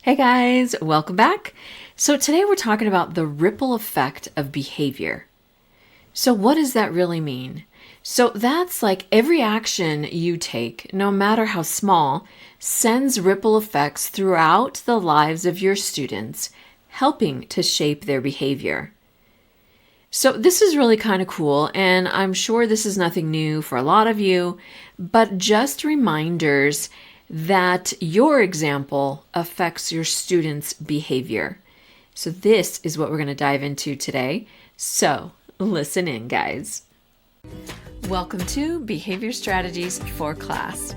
Hey guys, welcome back. So today we're talking about the ripple effect of behavior. So what does that really mean? So that's like every action you take, no matter how small, sends ripple effects throughout the lives of your students, helping to shape their behavior. So this is really kind of cool, and I'm sure this is nothing new for a lot of you, but just reminders that your example affects your students' behavior. So this is what we're going to dive into today. So listen in, guys. Welcome to Behavior Strategies for Class.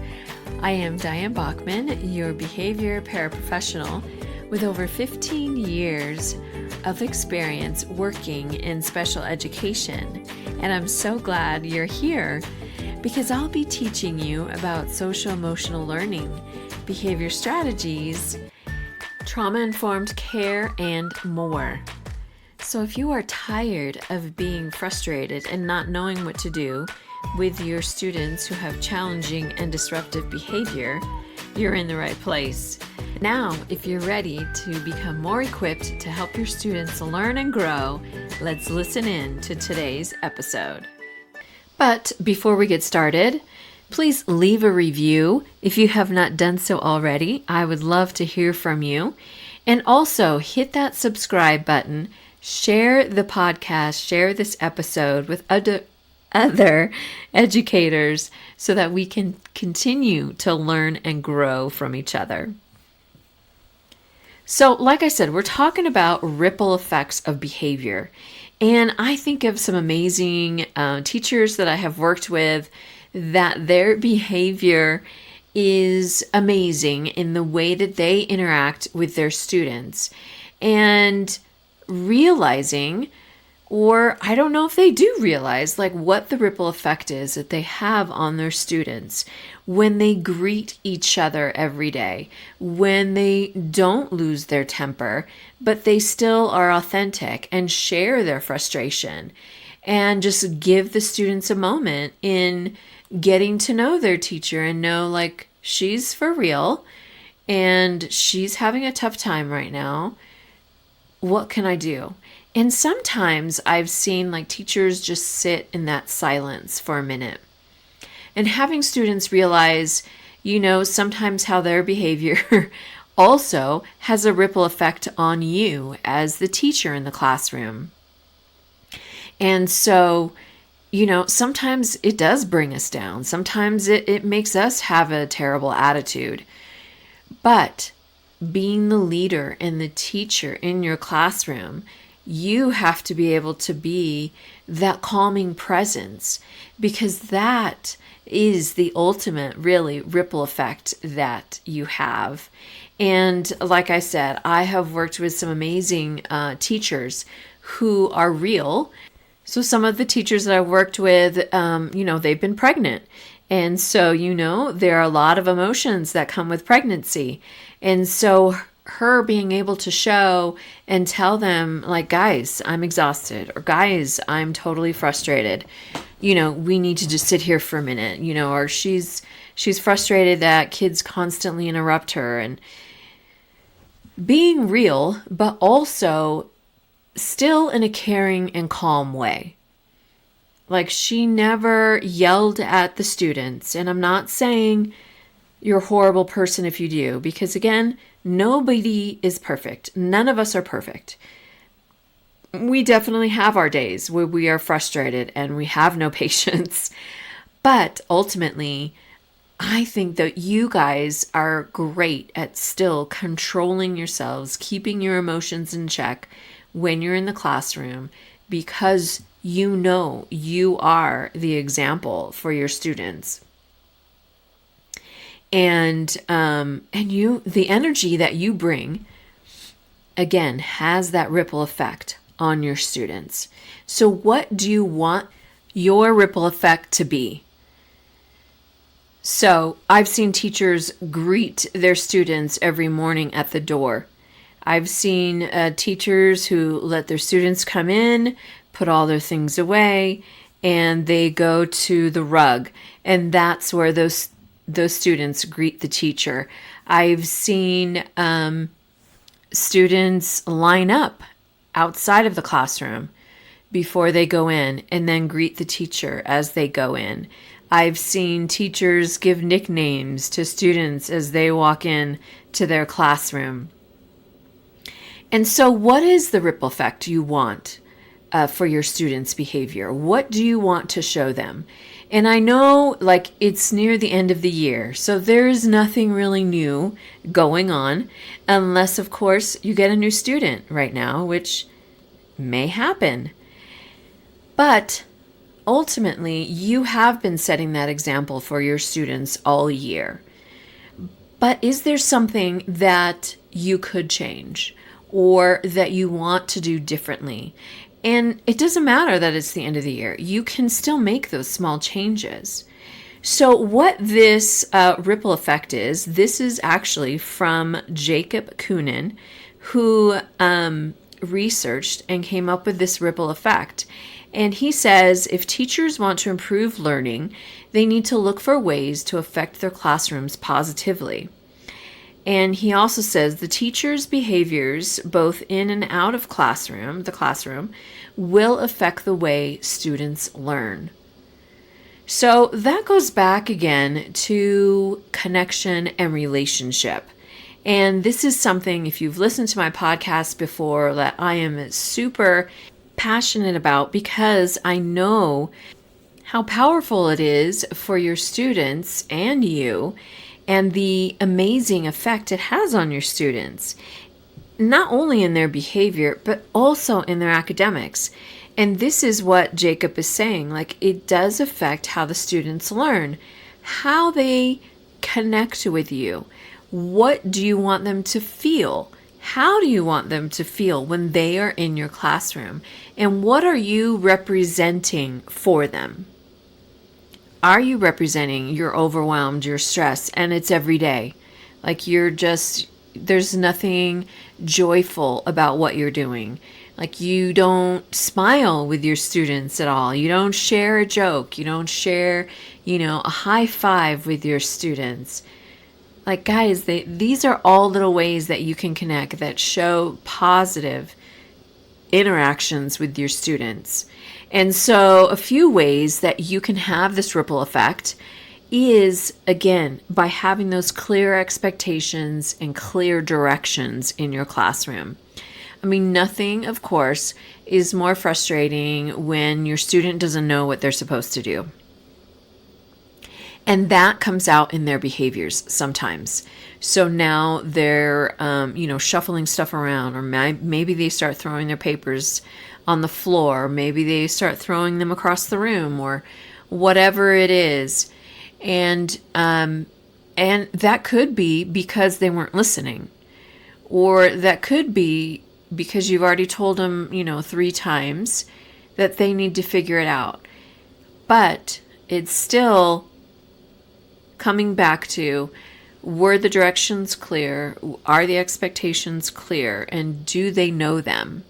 I am Diane Bachman, your behavior paraprofessional with over 15 years of experience working in special education. And I'm so glad you're here because I'll be teaching you about social-emotional learning, behavior strategies, trauma-informed care, and more. So if you are tired of being frustrated and not knowing what to do with your students who have challenging and disruptive behavior, you're in the right place. Now, if you're ready to become more equipped to help your students learn and grow, let's listen in to today's episode. But before we get started, please leave a review if you have not done so already. I would love to hear from you. And also hit that subscribe button, share the podcast, share this episode with other educators so that we can continue to learn and grow from each other. So, like I said, we're talking about ripple effects of behavior. And I think of some amazing teachers that I have worked with that their behavior is amazing in the way that they interact with their students. And realizing, or I don't know if they do realize, like what the ripple effect is that they have on their students when they greet each other every day, when they don't lose their temper, but they still are authentic and share their frustration and just give the students a moment in getting to know their teacher and know like she's for real and she's having a tough time right now. What can I do? And sometimes I've seen like teachers just sit in that silence for a minute and having students realize, sometimes how their behavior also has a ripple effect on you as the teacher in the classroom. And so, sometimes it does bring us down. Sometimes it makes us have a terrible attitude. But being the leader and the teacher in your classroom, you have to be able to be that calming presence because that is the ultimate, really, ripple effect that you have. And like I said, I have worked with some amazing teachers who are real. So some of the teachers that I've worked with, they've been pregnant. And so, there are a lot of emotions that come with pregnancy. And so her being able to show and tell them like, guys, I'm exhausted, or guys, I'm totally frustrated. We need to just sit here for a minute, or she's frustrated that kids constantly interrupt her, and being real, but also still in a caring and calm way. Like she never yelled at the students. And I'm not saying you're a horrible person if you do, because again, nobody is perfect. None of us are perfect. We definitely have our days where we are frustrated and we have no patience. But ultimately, I think that you guys are great at still controlling yourselves, keeping your emotions in check when you're in the classroom, because you are the example for your students. And the energy that you bring, again, has that ripple effect on your students. So what do you want your ripple effect to be? So I've seen teachers greet their students every morning at the door. I've seen teachers who let their students come in, put all their things away, and they go to the rug. And that's where those students greet the teacher. I've seen students line up outside of the classroom before they go in and then greet the teacher as they go in. I've seen teachers give nicknames to students as they walk in to their classroom. And so what is the ripple effect you want for your students' behavior? What do you want to show them? And I know it's near the end of the year, so there's nothing really new going on unless, of course, you get a new student right now, which may happen. But ultimately, you have been setting that example for your students all year. But is there something that you could change or that you want to do differently? And it doesn't matter that it's the end of the year. You can still make those small changes. So what this ripple effect is, this is actually from Jacob Kounin, who researched and came up with this ripple effect. And he says if teachers want to improve learning, they need to look for ways to affect their classrooms positively. And he also says the teacher's behaviors, both in and out of the classroom, will affect the way students learn. So that goes back again to connection and relationship. And this is something, if you've listened to my podcast before, that I am super passionate about because I know how powerful it is for your students and you, and the amazing effect it has on your students, not only in their behavior, but also in their academics. And this is what Jacob is saying, it does affect how the students learn, how they connect with you. What do you want them to feel? How do you want them to feel when they are in your classroom? And what are you representing for them? Are you representing you're overwhelmed, you're stressed, and it's every day? There's nothing joyful about what you're doing. You don't smile with your students at all. You don't share a joke. You don't share, a high five with your students. Guys, these are all little ways that you can connect that show positive interactions with your students. And so a few ways that you can have this ripple effect is, again, by having those clear expectations and clear directions in your classroom. I mean, nothing, of course, is more frustrating when your student doesn't know what they're supposed to do. And that comes out in their behaviors sometimes. So now they're, shuffling stuff around, or maybe they start throwing their papers on the floor. Maybe they start throwing them across the room, or whatever it is. And that could be because they weren't listening, or that could be because you've already told them, 3 times that they need to figure it out. But it's still coming back to, were the directions clear? Are the expectations clear? And do they know them?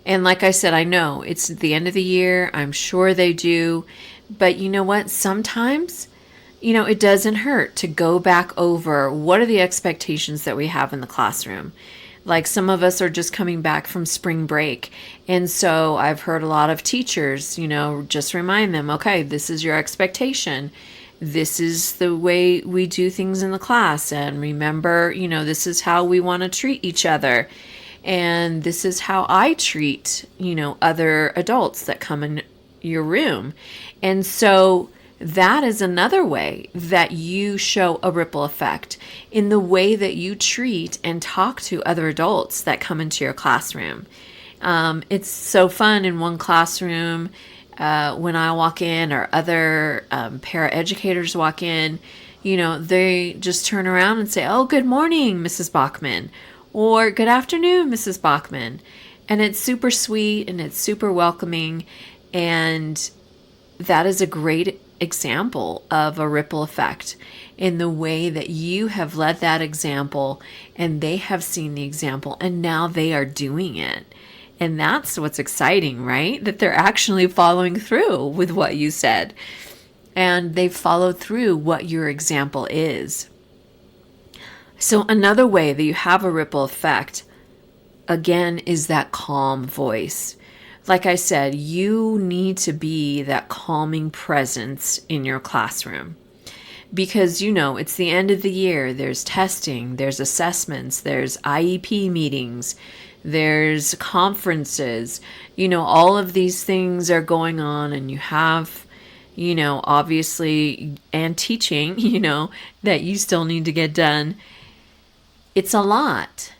And like I said, I know it's the end of the year. I'm sure they do. But you know what? Sometimes, it doesn't hurt to go back over what are the expectations that we have in the classroom. Some of us are just coming back from spring break. And so I've heard a lot of teachers, just remind them, okay, this is your expectation. This is the way we do things in the class. And remember, this is how we want to treat each other. And this is how I treat, other adults that come in your room. And so that is another way that you show a ripple effect in the way that you treat and talk to other adults that come into your classroom. It's so fun in one classroom when I walk in, or other paraeducators walk in, they just turn around and say, "Oh, good morning, Mrs. Bachman," or "Good afternoon, Mrs. Bachman." And it's super sweet and it's super welcoming. And that is a great example of a ripple effect in the way that you have led that example, and they have seen the example, and now they are doing it. And that's what's exciting, right? That they're actually following through with what you said, and they've followed through what your example is. So another way that you have a ripple effect, again, is that calm voice. Like I said, you need to be that calming presence in your classroom. Because, it's the end of the year. There's testing, there's assessments, there's IEP meetings, there's conferences. All of these things are going on, and you have, obviously, and teaching, that you still need to get done. It's a lot.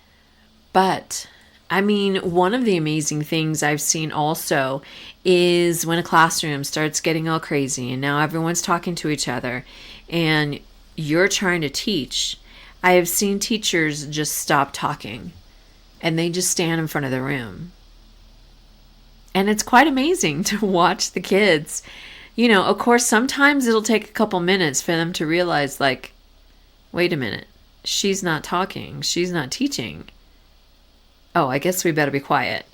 But one of the amazing things I've seen also is when a classroom starts getting all crazy and now everyone's talking to each other and you're trying to teach. I have seen teachers just stop talking and they just stand in front of the room. And it's quite amazing to watch the kids. Of course, sometimes it'll take a couple minutes for them to realize, like, wait a minute, she's not talking, she's not teaching. Oh, I guess we better be quiet.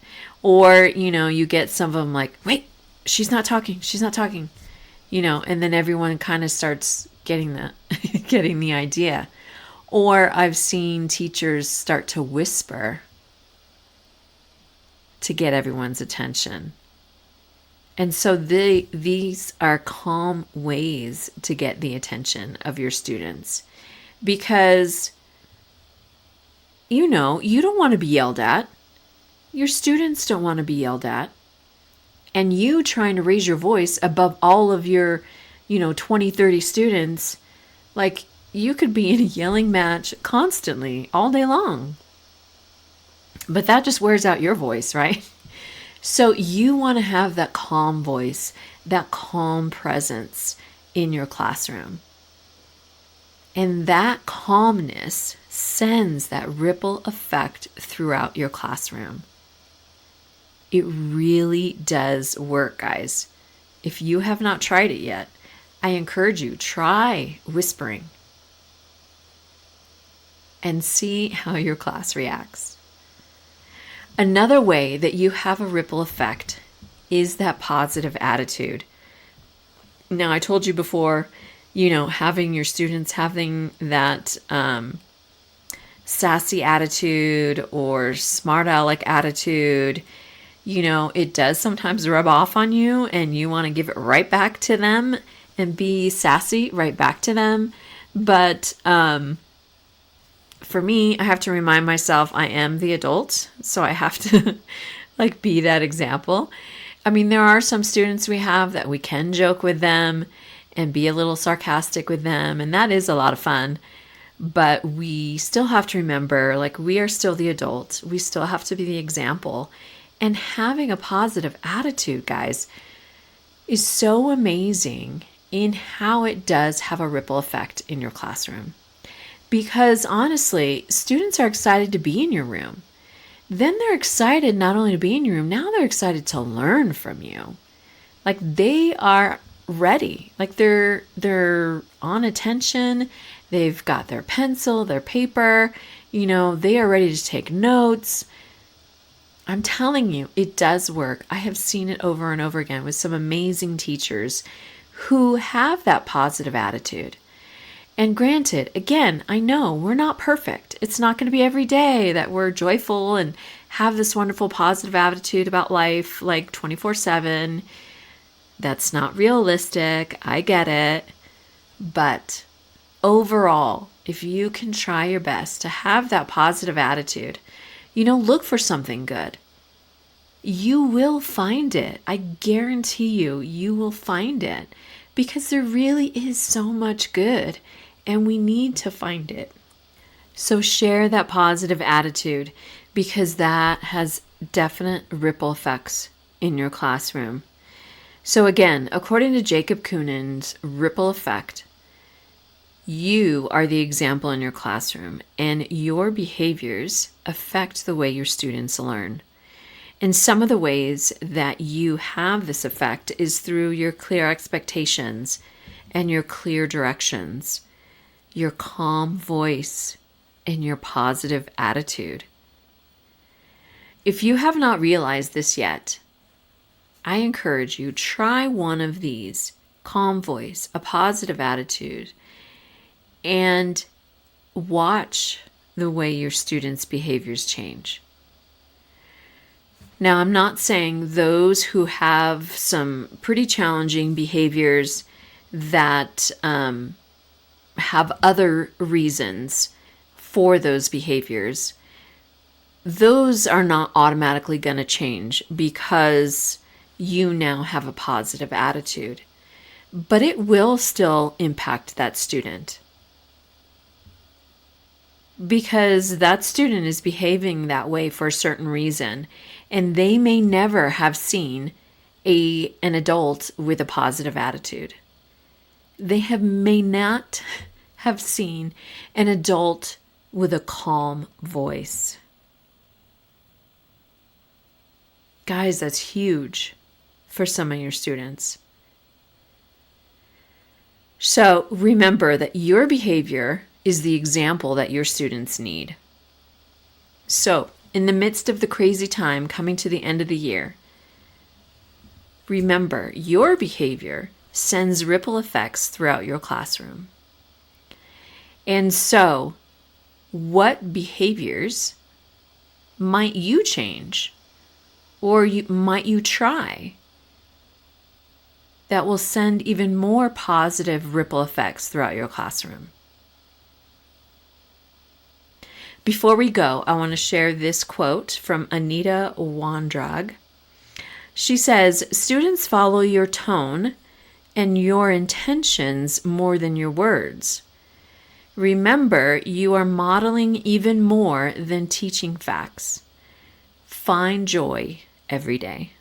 Or, you get some of them like, wait, she's not talking, and then everyone kind of starts getting the idea. Or I've seen teachers start to whisper to get everyone's attention. And so these are calm ways to get the attention of your students, because you don't want to be yelled at. Your students don't want to be yelled at. And you trying to raise your voice above all of your, 20, 30 students, like you could be in a yelling match constantly all day long. But that just wears out your voice, right? So you want to have that calm voice, that calm presence in your classroom. And that calmness sends that ripple effect throughout your classroom. It really does work, guys. If you have not tried it yet, I encourage you, try whispering and see how your class reacts. Another way that you have a ripple effect is that positive attitude. Now, I told you before, having your students having that sassy attitude or smart aleck attitude, it does sometimes rub off on you and you want to give it right back to them and be sassy right back to them. But for me, I have to remind myself I am the adult, so I have to be that example. There are some students we have that we can joke with them and be a little sarcastic with them, and that is a lot of fun. But we still have to remember, we are still the adult. We still have to be the example. And having a positive attitude, guys, is so amazing in how it does have a ripple effect in your classroom. Because honestly, students are excited to be in your room. Then they're excited not only to be in your room, now they're excited to learn from you. They are ready. They're on attention. They've got their pencil, their paper. They are ready to take notes. I'm telling you, it does work. I have seen it over and over again with some amazing teachers who have that positive attitude. And granted, again, I know we're not perfect. It's not going to be every day that we're joyful and have this wonderful positive attitude about life 24/7. That's not realistic. I get it. But overall, if you can try your best to have that positive attitude, look for something good. You will find it. I guarantee you will find it, because there really is so much good and we need to find it. So share that positive attitude, because that has definite ripple effects in your classroom. So again, according to Jacob Kounin's ripple effect, you are the example in your classroom, and your behaviors affect the way your students learn. And some of the ways that you have this effect is through your clear expectations and your clear directions, your calm voice, and your positive attitude. If you have not realized this yet, I encourage you, try one of these: calm voice, a positive attitude, and watch the way your students' behaviors change. Now, I'm not saying those who have some pretty challenging behaviors that have other reasons for those behaviors, those are not automatically going to change because you now have a positive attitude. But it will still impact that student, because that student is behaving that way for a certain reason, and they may never have seen an adult with a positive attitude. They may not have seen an adult with a calm voice. Guys, that's huge for some of your students. So remember that your behavior is the example that your students need. So, in the midst of the crazy time coming to the end of the year, remember your behavior sends ripple effects throughout your classroom. And so, what behaviors might you change, or might you try, that will send even more positive ripple effects throughout your classroom? Before we go, I want to share this quote from Anita Wandrag. She says, "Students follow your tone and your intentions more than your words. Remember, you are modeling even more than teaching facts. Find joy every day."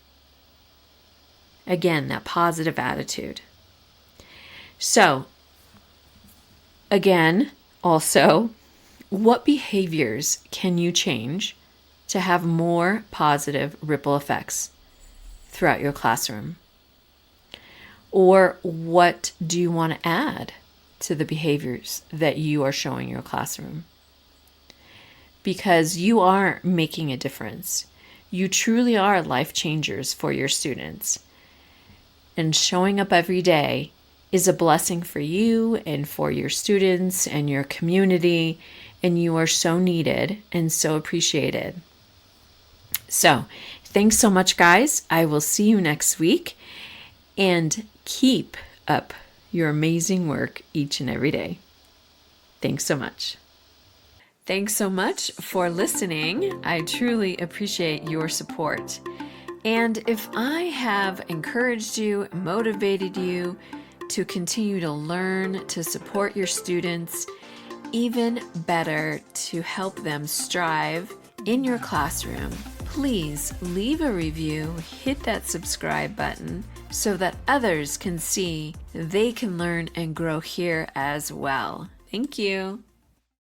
Again, that positive attitude. So, again, also, what behaviors can you change to have more positive ripple effects throughout your classroom? Or what do you want to add to the behaviors that you are showing your classroom? Because you are making a difference. You truly are life changers for your students. And showing up every day is a blessing for you and for your students and your community, and you are so needed and so appreciated. So, thanks so much, guys. I will see you next week, and keep up your amazing work each and every day. Thanks so much. Thanks so much for listening. I truly appreciate your support. And if I have encouraged you, motivated you to continue to learn, to support your students, even better, to help them strive in your classroom, please leave a review, hit that subscribe button so that others can see they can learn and grow here as well. Thank you.